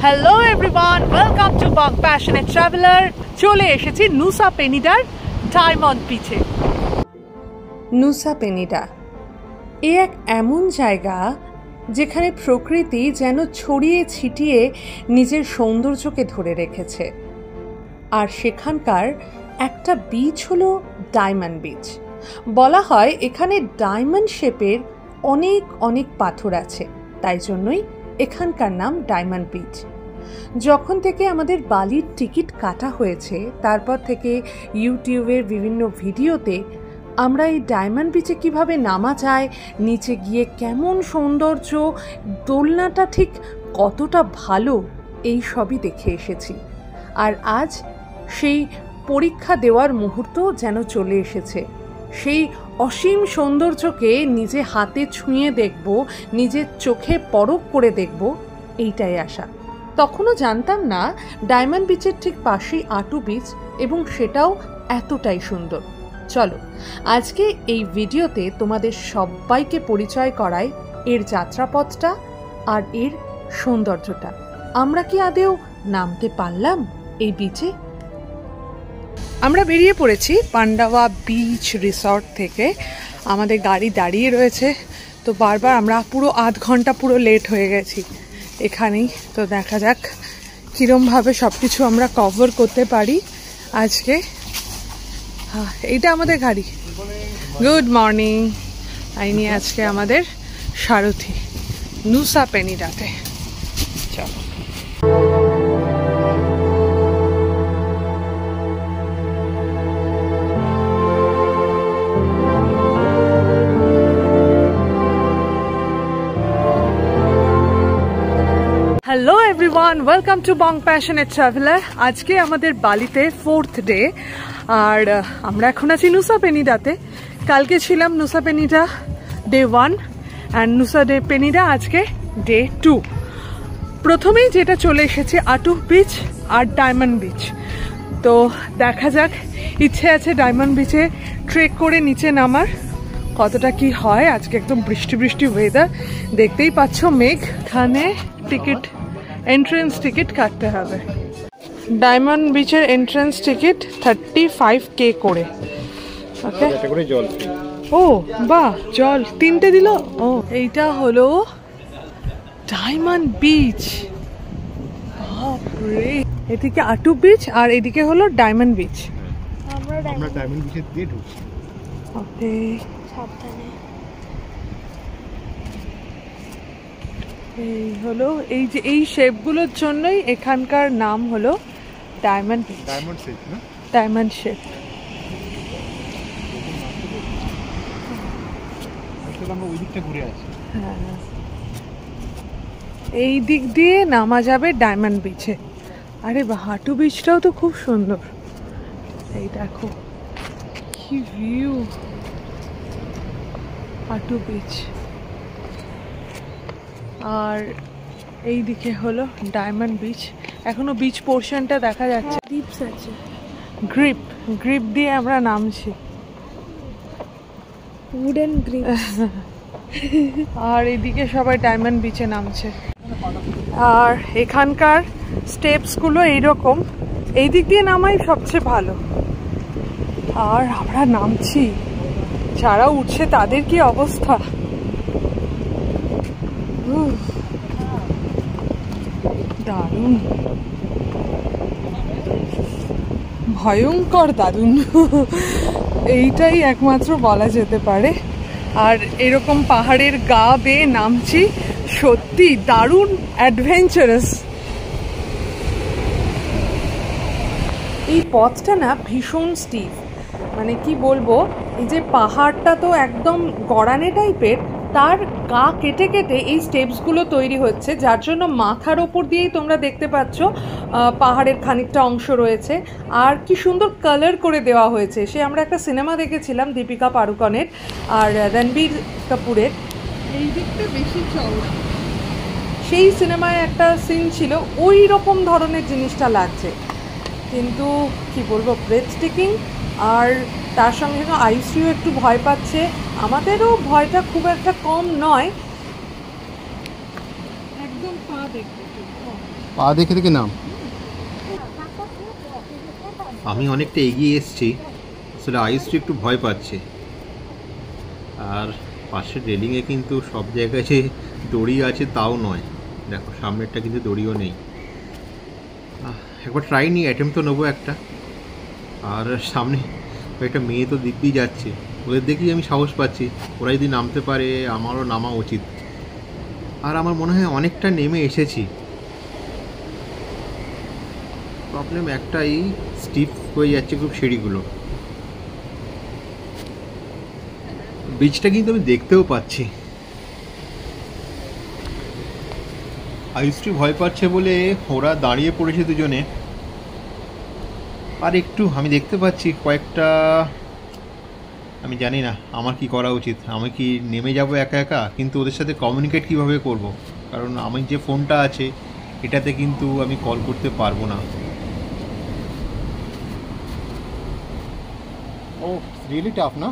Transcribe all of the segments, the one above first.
Hello everyone, welcome to Bong passionate traveller. চলে এসেছি নুসা পেনিডার diamond বিচে। নুসা পেনিডা এক এমন জায়গা যেখানে প্রকৃতি যেন ছড়িয়ে ছিটিয়ে নিজের সৌন্দর্যকে ধরে রেখেছে। আর সেখানকার একটা বিচ হলো ডায়মন্ড বিচ। বলা হয় এখানে ডায়মন্ড শেপের অনেক অনেক পাথর আছে, তাই জন্যই এখানকার নাম ডায়মন্ড বিচ। যখন থেকে আমাদের বালির টিকিট কাটা হয়েছে তারপর থেকে ইউটিউবের বিভিন্ন ভিডিওতে আমরা এই ডায়মন্ড বিচে কিভাবে নামা যায়, নিচে গিয়ে কেমন সৌন্দর্য, দোলনাটা ঠিক কতটা ভালো, এই সবই দেখে এসেছি। আর আজ সেই পরীক্ষা দেওয়ার মুহূর্ত যেন চলে এসেছে। সেই অসীম সৌন্দর্যকে নিজে হাতে ছুঁয়ে দেখব, নিজের চোখে পরখ করে দেখব, এইটাই আশা। তখনও জানতাম না ডায়মন্ড বিচের ঠিক পাশেই আটু বিচ, এবং সেটাও এতটাই সুন্দর। চলো আজকে এই ভিডিওতে তোমাদের সবাইকে পরিচয় করাই এর যাত্রাপথটা আর এর সৌন্দর্যটা। আমরা কি আদেও নামতে পারলাম এই বিচে? আমরা বেরিয়ে পড়েছি পান্ডাওয়া বিচ রিসর্ট থেকে। আমাদের গাড়ি দাঁড়িয়ে রয়েছে, তো বারবার আমরা পুরো আধ ঘন্টা পুরো লেট হয়ে গেছি এখানেই। তো দেখা যাক কীরমভাবে সব কিছু আমরা কভার করতে পারি আজকে। হ্যাঁ, এইটা আমাদের গাড়ি। Good morning. আইনি আজকে আমাদের সারথি নুসা পেনিডাতে। চলো। Hello everyone, welcome to Bong passionate traveller. আজকে আমাদের বালিতে 4th ডে, আর আমরা এখন আছি নুসা পেনিডাতে। কালকে ছিলাম নুসা পেনিডা ডে 1 অ্যান্ড নুসা পেনিডা আজকে ডে 2। প্রথমেই যেটা চলে এসেছে আটু বিচ আর ডায়মন্ড বিচ। তো দেখা যাক, ইচ্ছে আছে ডায়মন্ড বিচে ট্রেক করে নিচে নামার। কতটা কি হয় আজকে, একদম বৃষ্টি বৃষ্টি ওয়েদার, দেখতেই পাচ্ছ মেঘ। এখানে টিকিট, এন্ট্রেন্স টিকিট কাটতে হবে। ডায়মন্ড বিচের এন্ট্রেন্স টিকিট 35K করে। ওকে, ও বাহ, জল 3টে দিল। ও, এইটা হলো ডায়মন্ড বিচ। বাপরে, এদিকে আটু বিচ আর এদিকে হলো ডায়মন্ড বিচ। আমরা ডায়মন্ড বিচের দিয়ে ঢুকছি। ওকে, সাবধানে। এই হলো, এই যে এই শেপগুলোর জন্যই এখানকার নাম হলো ডায়মন্ড বিচ। ডায়মন্ড শেপ না? Diamond shape. আমরা ওই দিকটা ঘুরে আসি। হ্যাঁ, এই দিক দিয়ে নামা যাবে ডায়মন্ড বিচে। আরে হাটু বিচটাও তো খুব সুন্দর। এই দেখো কি ভিউ, হাটু বিচ। আর এই দিকে হলো ডায়মন্ড বিচ। এখনো বিচ পোর্শনটা দেখা যাচ্ছে। গ্রিপস আছে, গ্রিপ দিয়ে আমরা নামছি, উডেন গ্রিপ। আর এদিকে সবাই ডায়মন্ড বিচে নামছে। আর এখানকার স্টেপসগুলো এইরকম, এই দিক দিয়ে নামাই সবচেয়ে ভালো। আর আমরা নামছি, যারা উঠছে তাদের কি অবস্থা। দারুণ, ভয়ঙ্কর দারুণ, এইটাই একমাত্র বলা যেতে পারে। আর এরকম পাহাড়ের গা বেয়ে নামছি, সত্যি দারুণ অ্যাডভেঞ্চারাস। এই পথটা না ভীষণ স্টিফ, মানে কি বলবো, এই যে পাহাড়টা তো একদম গড়ানে টাইপের, তার গা কেটে কেটে এই স্টেপসগুলো তৈরি হচ্ছে, যার জন্য মাথার ওপর দিয়েই তোমরা দেখতে পাচ্ছ পাহাড়ের খানিকটা অংশ রয়েছে। আর কি সুন্দর কালার করে দেওয়া হয়েছে। সে আমরা একটা সিনেমা দেখেছিলাম দীপিকা পাড়ুকনের আর রণবীর কাপুরের, এই দিকটা বেশি চওড়া, সেই সিনেমায় একটা সিন ছিল, ওই রকম ধরনের জিনিসটা লাগছে। কিন্তু কি বলবো, ব্রেথটেকিং। আর তার সঙ্গে আয়ুশ্রীও একটু ভয় পাচ্ছে, আমাদেরও ভয়টা খুব একটা কম নয়। একদম পা দেখতে পা দেখে দেখে নাম। আমি অনেকটা এগিয়ে এসেছি, আসলে আয়ুষটি একটু ভয় পাচ্ছে। আর পাশের রেলিংয়ে কিন্তু সব জায়গায় যে দড়ি আছে তাও নয়, দেখো সামনেরটা কিন্তু দড়িও নেই। একবার ট্রাই নিয়ে অ্যাটেম্প তো নেবো একটা। আর সামনে একটা মেয়ে তো দিব্যি যাচ্ছে, ওদের দেখেই আমি সাহস পাচ্ছি, ওরা যদি নামতে পারে আমারও নামা উচিত। আর আমার মনে হয় অনেকটা নেমে এসেছি। প্রবলেম একটাই, স্টিফ হয়ে যাচ্ছে খুব সিঁড়িগুলো। ব্রিজটা কিন্তু আমি দেখতেও পাচ্ছি। আয়ুষটি ভয় পাচ্ছে বলে ওরা দাঁড়িয়ে পড়েছে দুজনে। আর একটু আমি দেখতে পাচ্ছি কয়েকটা, আমি জানি না আমার কি করা উচিত। আমি কি নেমে যাব একা একা? কিন্তু ওদের সাথে কমিউনিকেট কিভাবে করব, কারণ আমার যে ফোনটা আছে এটাতে কিন্তু আমি কল করতে পারবো না। ও রিয়েলি টাফ না?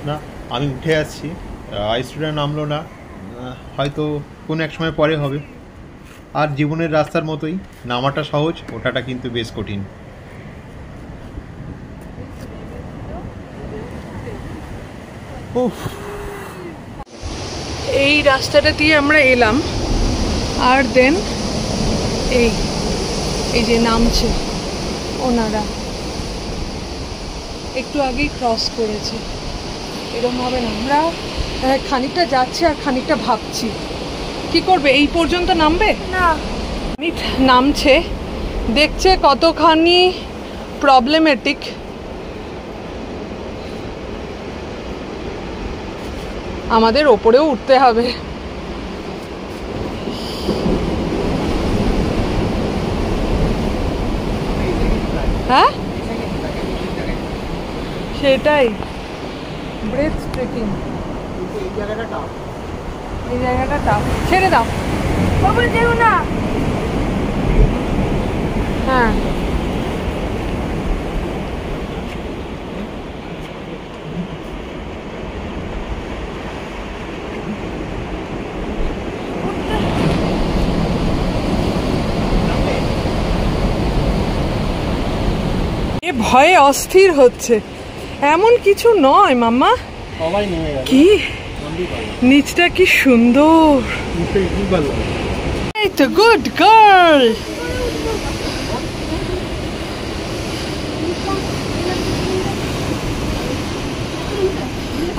না আমি উঠে আসছি, আইসিটা নামলো না, হয়তো কোনো এক সময় পরে হবে। আর জীবনের রাস্তার মতোই, নামাটা সহজ, ওঠাটা কিন্তু বেশ কঠিন। এই রাস্তাটা দিয়ে আমরা এলাম, আর দেন এই যে নামছে ওনারা, একটু আগেই ক্রস করেছে। এরকম হবে না, আমরা খানিকটা যাচ্ছি আর খানিকটা ভাবছি কি করবে। এই পর্যন্ত নামবে না, নামছে, দেখছে কতখানি প্রবলেমেটিক। আমাদের ওপরেও উঠতে হবে। হ্যাঁ সেটাই, ব্রেথ ট্রেকিং। এই জায়গাটা টাফ, ছেড়ে দাও না। হ্যাঁ এ ভয়ে অস্থির হচ্ছে, এমন কিছু নয় মাম্মা। কি নিচটা কি সুন্দর, এই তো গুড গার্ল।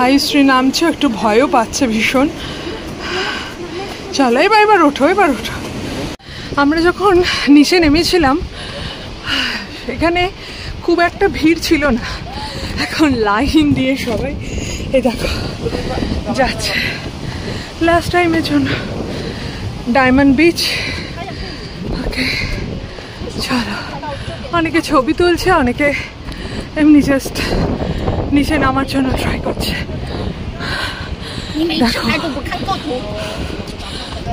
আয়ুশ্রী নামছে, একটু ভয়ও পাচ্ছে ভীষণ। চলো এবার ওঠো, এবার ওঠো। আমরা যখন নিচে নেমেছিলাম এখানে খুব একটা ভিড় ছিল না, এখন লাইন দিয়ে সবাই এই দেখো যাচ্ছে লাস্ট টাইমের জন্য ডায়মন্ড বিচ। ওকে চলো, অনেকে ছবি তুলছে, অনেকে এমনি জাস্ট নিচে নামার জন্য ট্রাই করছে। দেখো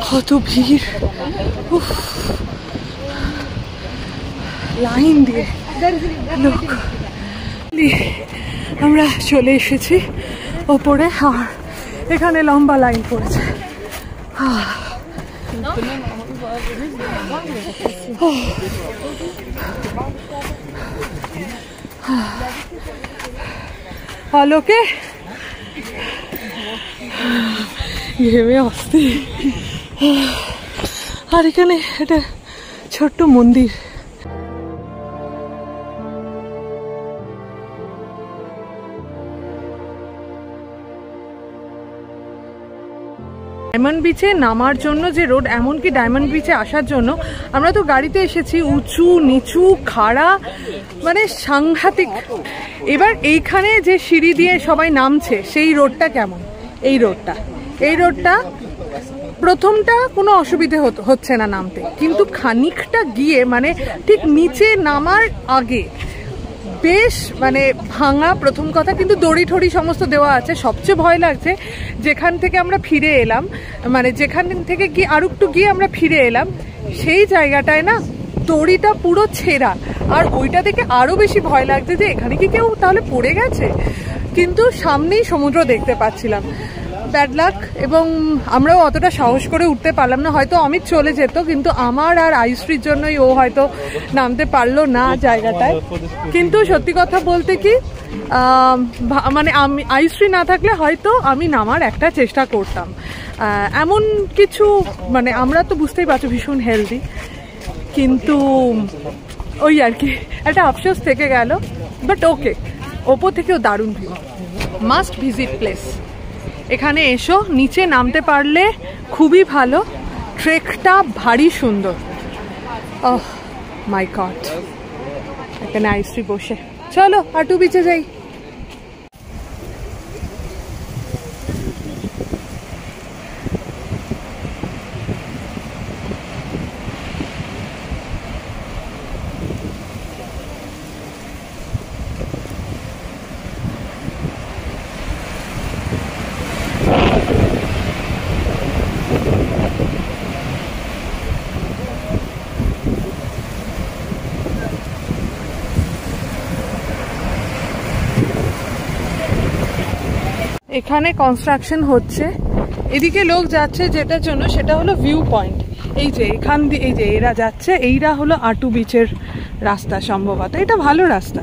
কত ভিড়, উফ, লাইন দিয়ে লোক। আমরা চলে এসেছি ওপরে, আর এখানে লম্বা লাইন পড়েছে। আলোকে ঘেমে অস্থির। আর এখানে একটা ছোট্ট মন্দির। ডায়মন্ড বিচে নামার জন্য যে রোড, এমনকি ডায়মন্ড বিচে আসার জন্য আমরা তো গাড়িতে এসেছি, উঁচু নিচু খাড়া, মানে সাংঘাতিক। এবার এইখানে যে সিঁড়ি দিয়ে সবাই নামছে সেই রোডটা কেমন, এই রোডটা প্রথমটা কোনো অসুবিধে হচ্ছে না নামতে, কিন্তু খানিকটা গিয়ে মানে ঠিক নিচে নামার আগে বেশ মানে ভাঙা প্রথম কথা, কিন্তু দড়ি ঠড়ি সমস্ত দেওয়া আছে। সবচেয়ে ভয় লাগছে যেখান থেকে আমরা ফিরে এলাম, মানে যেখান থেকে গিয়ে আর একটু গিয়ে আমরা ফিরে এলাম, সেই জায়গাটায় না দড়িটা পুরো ছেঁড়া, আর ওইটা দেখে আরো বেশি ভয় লাগছে যে এখানে কি কেউ তাহলে পড়ে গেছে। কিন্তু সামনেই সমুদ্র দেখতে পাচ্ছিলাম। ব্যাড লাক, এবং আমরাও অতটা সাহস করে উঠতে পারলাম না। হয়তো অমিত চলে যেত, কিন্তু আমার আর আয়ুশ্রীর জন্যই ও হয়তো নামতে পারলো না জায়গাটায়। কিন্তু সত্যি কথা বলতে কি, মানে আমি আয়ুশ্রী না থাকলে হয়তো আমি নামার একটা চেষ্টা করতাম। এমন কিছু, মানে আমরা তো বুঝতেই পারছো ভীষণ হেলদি, কিন্তু ওই আর কি একটা আফসোস থেকে গেল। বাট ওকে, ওপর থেকেও দারুণ ভিউ, মাস্ট ভিজিট প্লেস। এখানে এসো, নিচে নামতে পারলে খুবই ভালো, ট্রেকটা ভারী সুন্দর। ওহ মাই গড, এখানে আইসি বসে, চলো আটু বিচে যাই। এখানে কনস্ট্রাকশন হচ্ছে, এদিকে লোক যাচ্ছে যেটার জন্য, সেটা হলো ভিউ পয়েন্ট। এই যে এখান দিয়ে, এই যে এরা যাচ্ছে, এইটা হলো আটু বিচের রাস্তা সম্ভবত। এটা ভালো রাস্তা,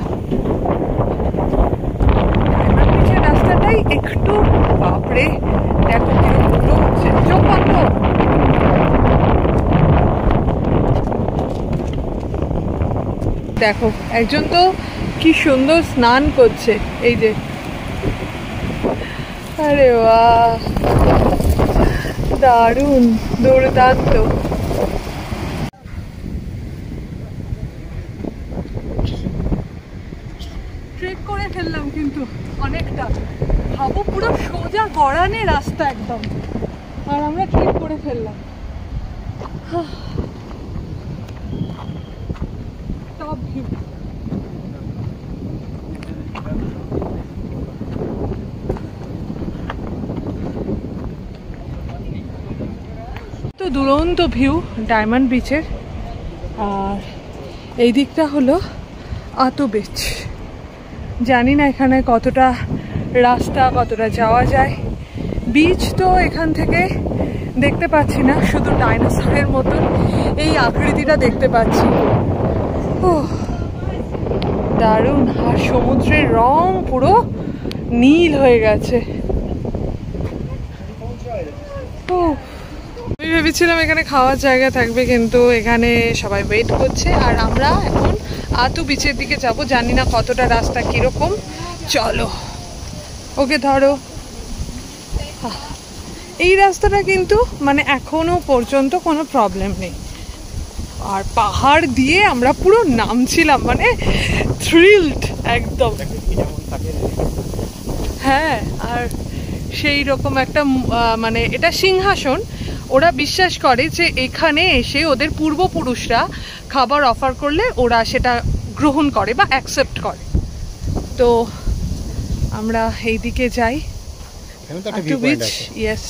বিচের রাস্তাটাই একটু, বাপরে দেখো কিরকম হচ্ছে, চোখ বন্ধ। দেখো একজন তো কি সুন্দর স্নান করছে, এই যে, আরে বাহ, দারুণ, দুর্দান্ত। ট্রেক করে ফেললাম কিন্তু অনেকটা, ভাবো পুরো সোজা গড়ানে রাস্তা একদম, আর আমরা ট্রেক করে ফেললাম। Top view. তো দুরন্ত ভিউ ডায়মন্ড বিচের, আর এই দিকটা হলো আটু বিচ। জানি না এখানে কতটা রাস্তা, কতটা যাওয়া যায়। বিচ তো এখান থেকে দেখতে পাচ্ছি না, শুধু ডাইনোসরের মতন এই আকৃতিটা দেখতে পাচ্ছি। ও দারুণ, আর সমুদ্রের রং পুরো নীল হয়ে গেছে। আমি ভেবেছিলাম এখানে খাওয়ার জায়গা থাকবে, কিন্তু এখানে সবাই ওয়েট করছে, আর আমরা এখন আটু বিচের দিকে যাব। জানি না কতটা রাস্তা কিরকম, চলো। ওকে ধরো। এই রাস্তাটা কিন্তু মানে এখনো পর্যন্ত কোনো প্রবলেম নেই, আর পাহাড় দিয়ে আমরা পুরো নামছিলাম, মানে থ্রিলড একদম। হ্যাঁ, আর সেই রকম একটা, মানে এটা সিংহাসন। ওরা বিশ্বাস করে যে এখানে এসে ওদের পূর্বপুরুষরা খাবার অফার করলে ওরা সেটা গ্রহণ করে বা অ্যাকসেপ্ট করে। তো আমরা এই দিকে যাই, আটু বিচ। ইয়েস,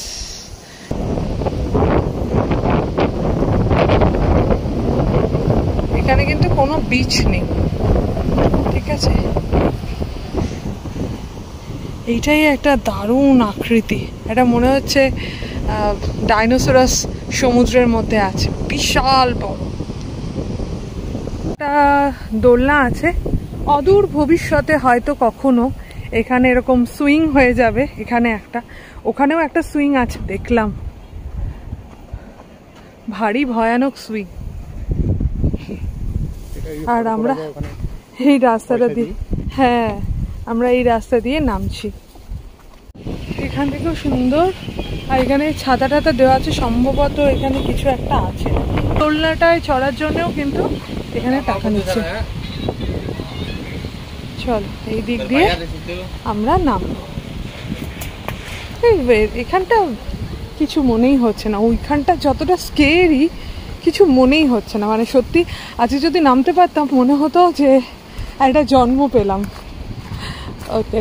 এখানে কিন্তু কোনো বিচ নেই, ঠিক আছে। এইটাই একটা দারুণ আকৃতি, এটা মনে হচ্ছে ডাইনোসরাস সমুদ্রের মধ্যে আছে, বিশাল বড়। একটা দোলনা আছে, অদূর ভবিষ্যতে হয়তো কখনো এখানে এরকম সুইং হয়ে যাবে। এখানে একটা, ওখানেও একটা সুইং আছে দেখলাম, ভারী ভয়ানক সুইং। আর আমরা এই রাস্তাটা দিয়ে, হ্যাঁ আমরা এই রাস্তা দিয়ে নামছি। এখান থেকেও সুন্দর, আর এখানে ছাতা টাতা দেওয়া আছে, সম্ভবত এখানে কিছু একটা আছে। দোলনাটায় চড়ার জন্যও কিন্তু এখানে টাকা নিচ্ছে। চল এই দিক দিয়ে আমরা নামবো। এখানটা কিছু মনেই হচ্ছে না, ওইখানটা যতটা স্কেরি কিছু মনেই হচ্ছে না। মানে সত্যি আজকে যদি নামতে পারতাম মনে হতো যে একটা জন্ম পেলাম। ওকে,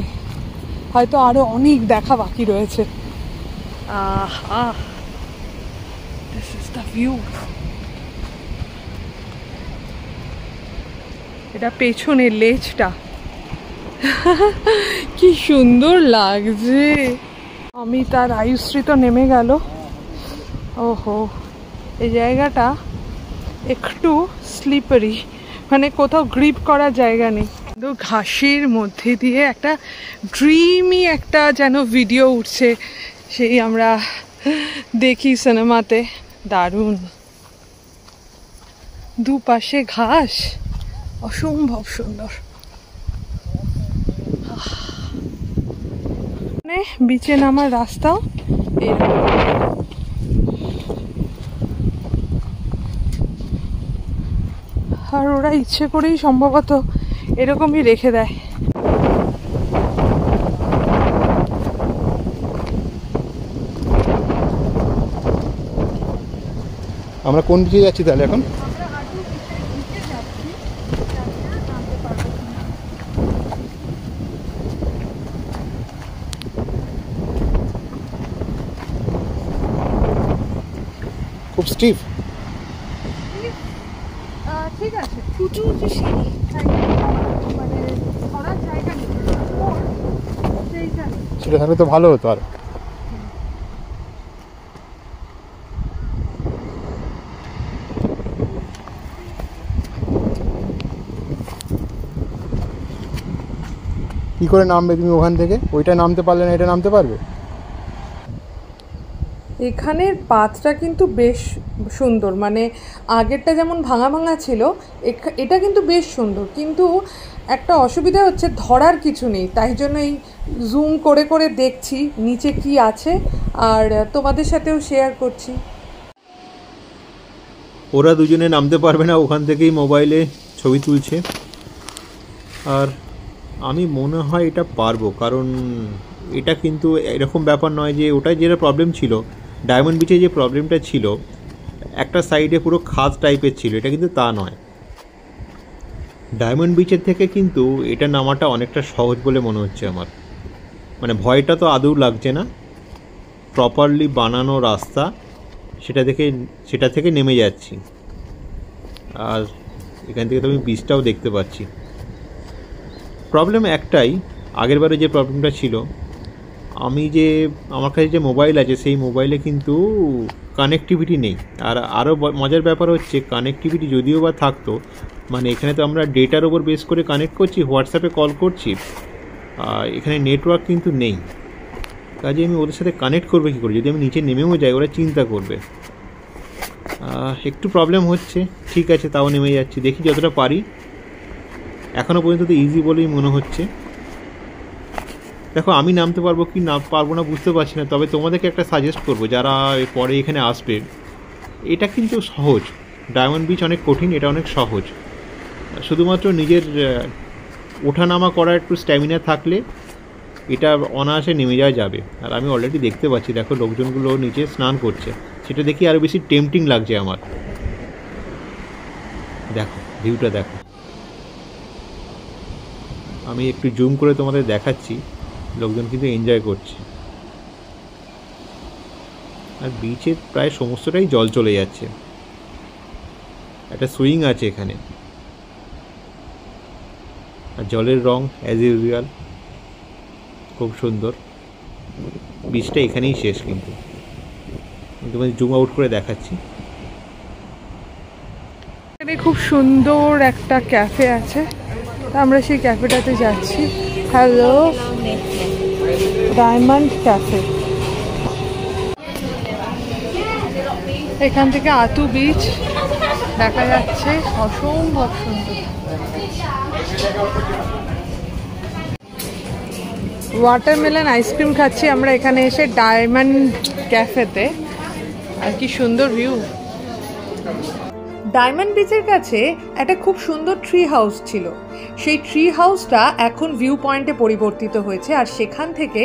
হয়তো আরো অনেক দেখা বাকি রয়েছে। This is the view. এটা পেছনের লেজটা কি সুন্দর লাগছে। আমি তার আয়ুশ্রী তো নেমে গেল। ওহো, এই জায়গাটা একটু স্লিপারি, মানে কোথাও গ্রিপ করার জায়গা নেই। তো ঘাসের মধ্যে দিয়ে একটা ড্রিমি একটা যেন ভিডিও উঠছে, সেই আমরা দেখি সিনেমাতে। দারুণ, দুপাশে ঘাস, অসম্ভব সুন্দর। বিচে নামার রাস্তাও এরকম। আর ওরা ইচ্ছে করেই সম্ভবত এরকমই রেখে দেয়। আমরা কোন দিকে যাচ্ছি তাহলে এখন? খুব স্টিফ, ঠিক আছে, উঁচু উঁচু সিঁড়ি, মানে ধরার জায়গা নেই, সেটা থাকলে তো ভালো হতো। আর কি করে নামবে তুমি ওখান থেকে? ওইটা নামতে পারলে না, এটা নামতে পারবে? এখানের পাতটা কিন্তু বেশ সুন্দর, মানে আগেরটা যেমন ভাঙা ভাঙা ছিল, এটা কিন্তু বেশ সুন্দর। কিন্তু একটা অসুবিধা হচ্ছে, ধরার কিছু নেই, তাই জন্য এই জুম করে করে দেখছি নিচে কি আছে, আর তোমাদের সাথেও শেয়ার করছি। ওরা দুজনে নামতে পারবে না, ওখান থেকেই মোবাইলে ছবি তুলছে। আর আমি মনে হয় এটা পারবো, কারণ এটা কিন্তু এরকম ব্যাপার নয় যে ওটা যেটা প্রবলেম ছিল, ডায়মন্ড বিচে যে প্রবলেমটা ছিল, একটা সাইডে পুরো খাদ টাইপের ছিল, এটা কিন্তু তা নয়। ডায়মন্ড বিচের থেকে কিন্তু এটা নামাটা অনেকটা সহজ বলে মনে হচ্ছে আমার। মানে ভয়টা তো আদৌ লাগছে না, প্রপারলি বানানো রাস্তা, সেটা থেকে নেমে যাচ্ছি। আর এখান থেকে তো আমি বিচটাও দেখতে পাচ্ছি। প্রবলেম একটাই, আগেরবারে যে প্রবলেমটা ছিল, আমার কাছে যে মোবাইল আছে সেই মোবাইলে কিন্তু কানেক্টিভিটি নেই। আর আরও মজার ব্যাপার হচ্ছে, কানেক্টিভিটি যদিও বা থাকতো, মানে এখানে তো আমরা ডেটার ওপর বেস করে কানেক্ট করছি, হোয়াটসঅ্যাপে কল করছি, এখানে নেটওয়ার্ক কিন্তু নেই। কাজে আমি ওদের সাথে কানেক্ট করবে কী করে? যদি আমি নিচে নেমেও যাই, ওরা চিন্তা করবে। একটু প্রবলেম হচ্ছে, ঠিক আছে, তাও নেমে যাচ্ছি, দেখি যতটা পারি। এখনও পর্যন্ত তো ইজি বলেই মনে হচ্ছে। দেখো, আমি নামতে পারবো কি না পারবো না বুঝতে পারছি না, তবে তোমাদেরকে একটা সাজেস্ট করবো, যারা পরে এখানে আসবে, এটা কিন্তু সহজ। ডায়মন্ড বিচ অনেক কঠিন, এটা অনেক সহজ। শুধুমাত্র নিজের ওঠানামা করার একটু স্ট্যামিনা থাকলে এটা অনায়াসে নেমে যাওয়া যাবে। আর আমি অলরেডি দেখতে পাচ্ছি, দেখো লোকজনগুলো নিচে স্নান করছে, সেটা দেখি আরও বেশি টেম্পটিং লাগছে আমার। দেখো ভিউটা দেখো, আমি একটু জুম করে তোমাদের দেখাচ্ছি, লোকজন কিন্তু এনজয় করছে। আর বিচের প্রায় সমস্তটাই জল চলে যাচ্ছে। একটা সুইং আছে এখানে, আর জলের রং অ্যাজ ইউজুয়াল খুব সুন্দর। বিচটা এখানেই শেষ, কিন্তু তোমাদের জুম আউট করে দেখাচ্ছি। এখানে খুব সুন্দর একটা ক্যাফে আছে, আমরা সেই ক্যাফেটাতে যাচ্ছি। Hello, diamond cafe. এখান থেকে আতু বিচ দেখা যাচ্ছে, অসম্ভব সুন্দর। ওয়াটারমেলন আইসক্রিম খাচ্ছি আমরা এখানে এসে ডায়মন্ড ক্যাফেতে, আর কি সুন্দর ভিউ। ডায়মন্ড বিচের কাছে একটা খুব সুন্দর ট্রি হাউস ছিল, সেই ট্রি হাউসটা এখন ভিউ পয়েন্টে পরিবর্তিত হয়েছে, আর সেখান থেকে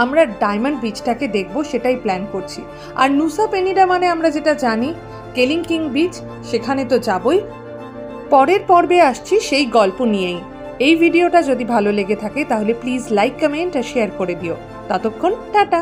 আমরা ডায়মন্ড বিচটাকে দেখব সেটাই প্ল্যান করছি। আর নুসা পেনিডা মানে আমরা যেটা জানি কেলিংকিং বিচ, সেখানে তো যাবই। পরের পর্বে আসছি সেই গল্প নিয়েই। এই ভিডিওটা যদি ভালো লেগে থাকে তাহলে প্লিজ লাইক, কমেন্ট আর শেয়ার করে দিও। ততক্ষণ টাটা।